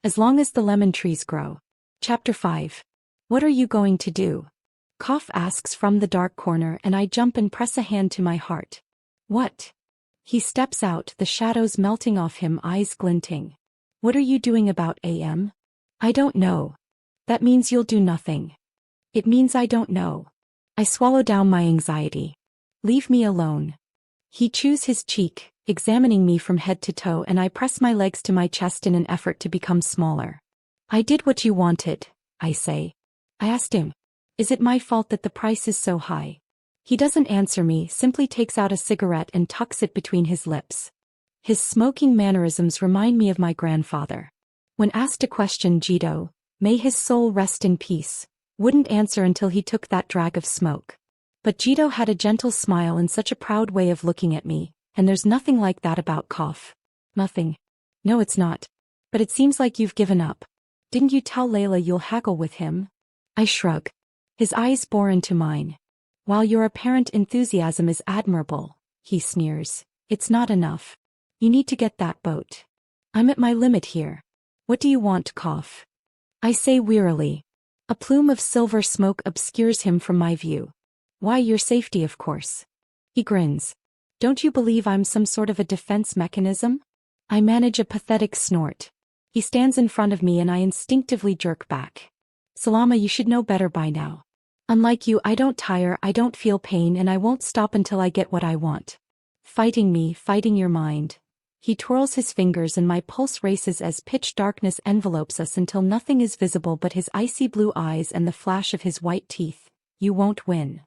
as long as the lemon trees grow. Chapter 5. What are you going to do? Cough asks from the dark corner, and I jump and press a hand to my heart. What? He steps out, the shadows melting off him, eyes glinting. What are you doing about AM? I don't know. That means you'll do nothing. It means I don't know. I swallow down my anxiety. Leave me alone. He chews his cheek, examining me from head to toe, and I press my legs to my chest in an effort to become smaller. I did what you wanted, I say. I asked him, is it my fault that the price is so high? He doesn't answer me, simply takes out a cigarette and tucks it between his lips. His smoking mannerisms remind me of my grandfather. When asked a question, Jito, may his soul rest in peace, wouldn't answer until he took that drag of smoke. But Jito had a gentle smile and such a proud way of looking at me, and there's nothing like that about Cough. Nothing. No, it's not. But it seems like you've given up. Didn't you tell Layla you'll haggle with him? I shrug. His eyes bore into mine. While your apparent enthusiasm is admirable, he sneers, it's not enough. You need to get that boat. I'm at my limit here. What do you want, Cough? I say wearily. A plume of silver smoke obscures him from my view. Why, your safety, of course. He grins. Don't you believe I'm some sort of a defense mechanism? I manage a pathetic snort. He stands in front of me and I instinctively jerk back. Salama, you should know better by now. Unlike you, I don't tire, I don't feel pain, and I won't stop until I get what I want. Fighting me, fighting your mind. He twirls his fingers and my pulse races as pitch darkness envelopes us until nothing is visible but his icy blue eyes and the flash of his white teeth. You won't win.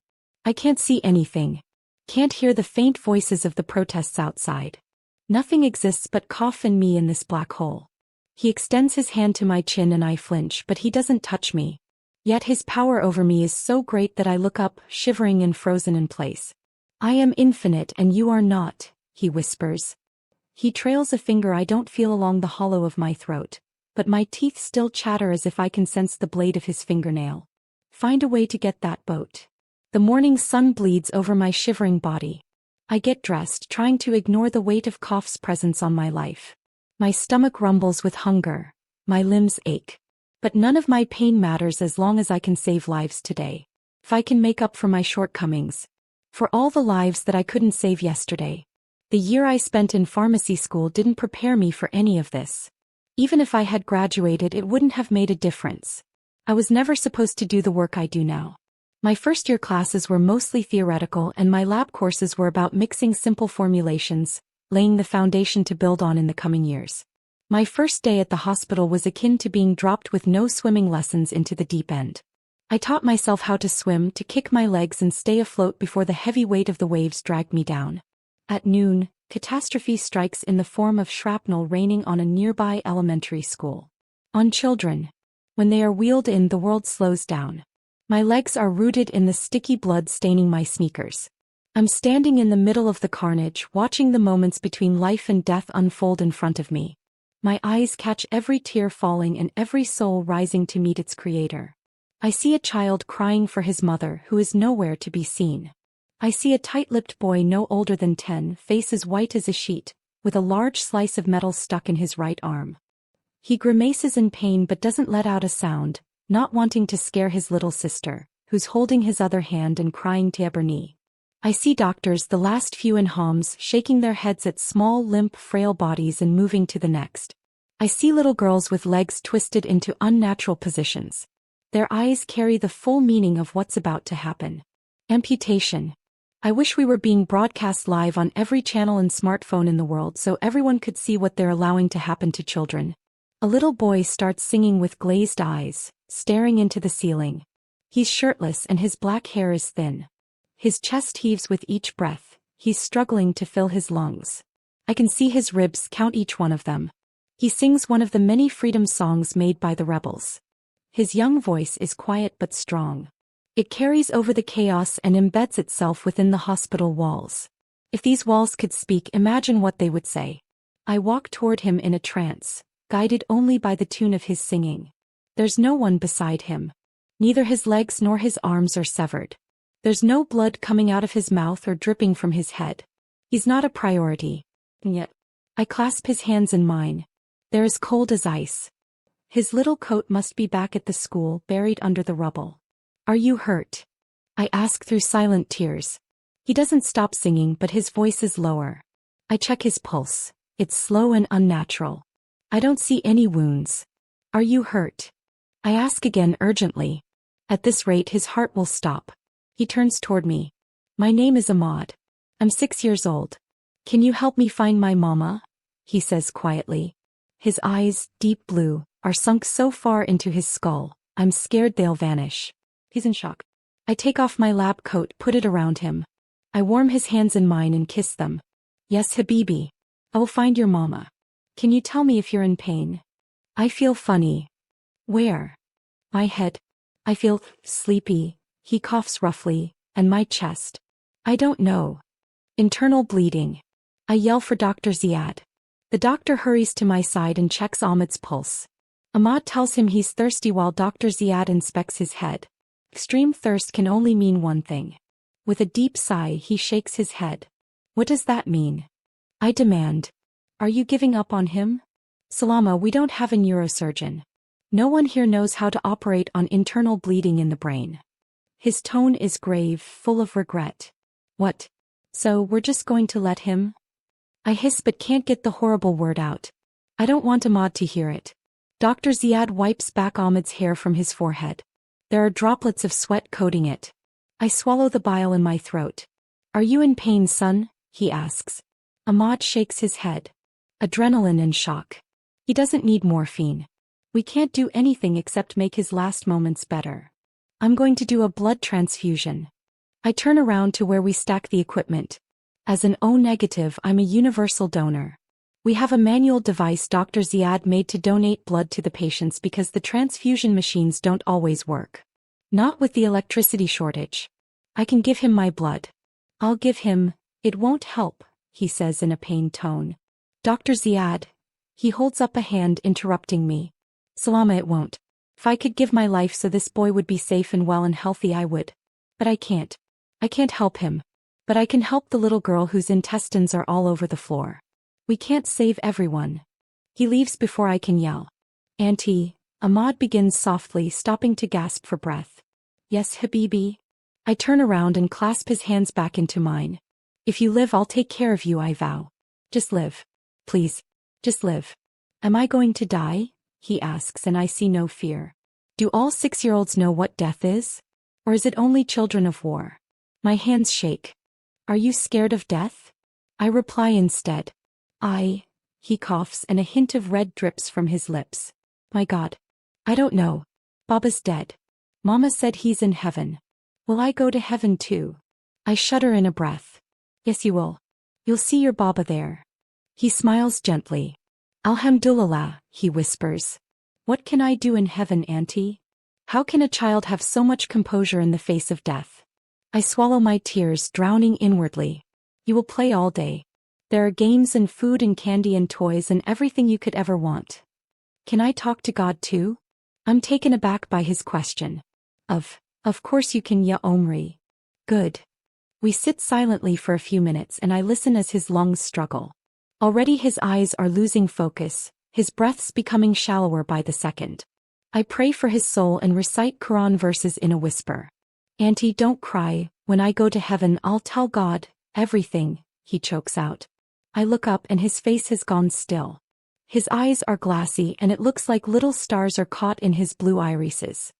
I can't see anything. Can't hear the faint voices of the protests outside. Nothing exists but Cough and me in this black hole. He extends his hand to my chin and I flinch, but he doesn't touch me. Yet his power over me is so great that I look up, shivering and frozen in place. I am infinite and you are not, he whispers. He trails a finger I don't feel along the hollow of my throat, but my teeth still chatter as if I can sense the blade of his fingernail. Find a way to get that boat. The morning sun bleeds over my shivering body. I get dressed, trying to ignore the weight of Cough's presence on my life. My stomach rumbles with hunger. My limbs ache. But none of my pain matters as long as I can save lives today. If I can make up for my shortcomings. For all the lives that I couldn't save yesterday. The year I spent in pharmacy school didn't prepare me for any of this. Even if I had graduated, it wouldn't have made a difference. I was never supposed to do the work I do now. My first-year classes were mostly theoretical and my lab courses were about mixing simple formulations, laying the foundation to build on in the coming years. My first day at the hospital was akin to being dropped with no swimming lessons into the deep end. I taught myself how to swim, to kick my legs and stay afloat before the heavy weight of the waves dragged me down. At noon, catastrophe strikes in the form of shrapnel raining on a nearby elementary school. On children. When they are wheeled in, the world slows down. My legs are rooted in the sticky blood staining my sneakers. I'm standing in the middle of the carnage, watching the moments between life and death unfold in front of me. My eyes catch every tear falling and every soul rising to meet its creator. I see a child crying for his mother who is nowhere to be seen. I see a tight-lipped boy no older than 10, face as white as a sheet, with a large slice of metal stuck in his right arm. He grimaces in pain but doesn't let out a sound, not wanting to scare his little sister, who's holding his other hand and crying Taberni. I see doctors, the last few in Homs, shaking their heads at small, limp, frail bodies and moving to the next. I see little girls with legs twisted into unnatural positions. Their eyes carry the full meaning of what's about to happen. Amputation. I wish we were being broadcast live on every channel and smartphone in the world so everyone could see what they're allowing to happen to children. A little boy starts singing with glazed eyes, staring into the ceiling. He's shirtless and his black hair is thin. His chest heaves with each breath, he's struggling to fill his lungs. I can see his ribs, count each one of them. He sings one of the many freedom songs made by the rebels. His young voice is quiet but strong. It carries over the chaos and embeds itself within the hospital walls. If these walls could speak, imagine what they would say. I walk toward him in a trance, guided only by the tune of his singing. There's no one beside him. Neither his legs nor his arms are severed. There's no blood coming out of his mouth or dripping from his head. He's not a priority. And yet, I clasp his hands in mine. They're as cold as ice. His little coat must be back at the school, buried under the rubble. Are you hurt? I ask through silent tears. He doesn't stop singing, but his voice is lower. I check his pulse. It's slow and unnatural. I don't see any wounds. Are you hurt? I ask again urgently. At this rate his heart will stop. He turns toward me. My name is Ahmad. I'm 6 years old. Can you help me find my mama? He says quietly. His eyes, deep blue, are sunk so far into his skull, I'm scared they'll vanish. He's in shock. I take off my lab coat, put it around him. I warm his hands in mine and kiss them. Yes, Habibi. I will find your mama. Can you tell me if you're in pain? I feel funny. Where? My head. I feel sleepy. He coughs roughly, and my chest. I don't know. Internal bleeding. I yell for Dr. Ziad. The doctor hurries to my side and checks Ahmad's pulse. Ahmad tells him he's thirsty while Dr. Ziad inspects his head. Extreme thirst can only mean one thing. With a deep sigh he shakes his head. What does that mean? I demand. Are you giving up on him? Salama, we don't have a neurosurgeon. No one here knows how to operate on internal bleeding in the brain. His tone is grave, full of regret. What? So we're just going to let him? I hiss but can't get the horrible word out. I don't want Ahmad to hear it. Dr. Ziad wipes back Ahmad's hair from his forehead. There are droplets of sweat coating it. I swallow the bile in my throat. Are you in pain, son? He asks. Ahmad shakes his head. Adrenaline and shock. He doesn't need morphine. We can't do anything except make his last moments better. I'm going to do a blood transfusion. I turn around to where we stack the equipment. As an O negative, I'm a universal donor. We have a manual device Dr. Ziad made to donate blood to the patients because the transfusion machines don't always work. Not with the electricity shortage. I can give him my blood. I'll give him. It won't help, he says in a pained tone. Dr. Ziad. He holds up a hand, interrupting me. Salama, it won't. If I could give my life so this boy would be safe and well and healthy, I would. But I can't. I can't help him. But I can help the little girl whose intestines are all over the floor. We can't save everyone. He leaves before I can yell. Auntie, Ahmad begins softly, stopping to gasp for breath. Yes, Habibi. I turn around and clasp his hands back into mine. If you live, I'll take care of you, I vow. Just live. Please. Just live. Am I going to die? He asks, and I see no fear. Do all 6-year-olds know what death is? Or is it only children of war? My hands shake. Are you scared of death? I reply instead. He coughs and a hint of red drips from his lips. My God. I don't know. Baba's dead. Mama said he's in heaven. Will I go to heaven too? I shudder in a breath. Yes, you will. You'll see your Baba there. He smiles gently. Alhamdulillah, he whispers. What can I do in heaven, Auntie? How can a child have so much composure in the face of death? I swallow my tears, drowning inwardly. You will play all day. There are games and food and candy and toys and everything you could ever want. Can I talk to God too? I'm taken aback by his question. Of course you can, ya Omri. Good. We sit silently for a few minutes and I listen as his lungs struggle. Already his eyes are losing focus, his breaths becoming shallower by the second. I pray for his soul and recite Quran verses in a whisper. Auntie, don't cry. When I go to heaven, I'll tell God everything, he chokes out. I look up and his face has gone still. His eyes are glassy and it looks like little stars are caught in his blue irises.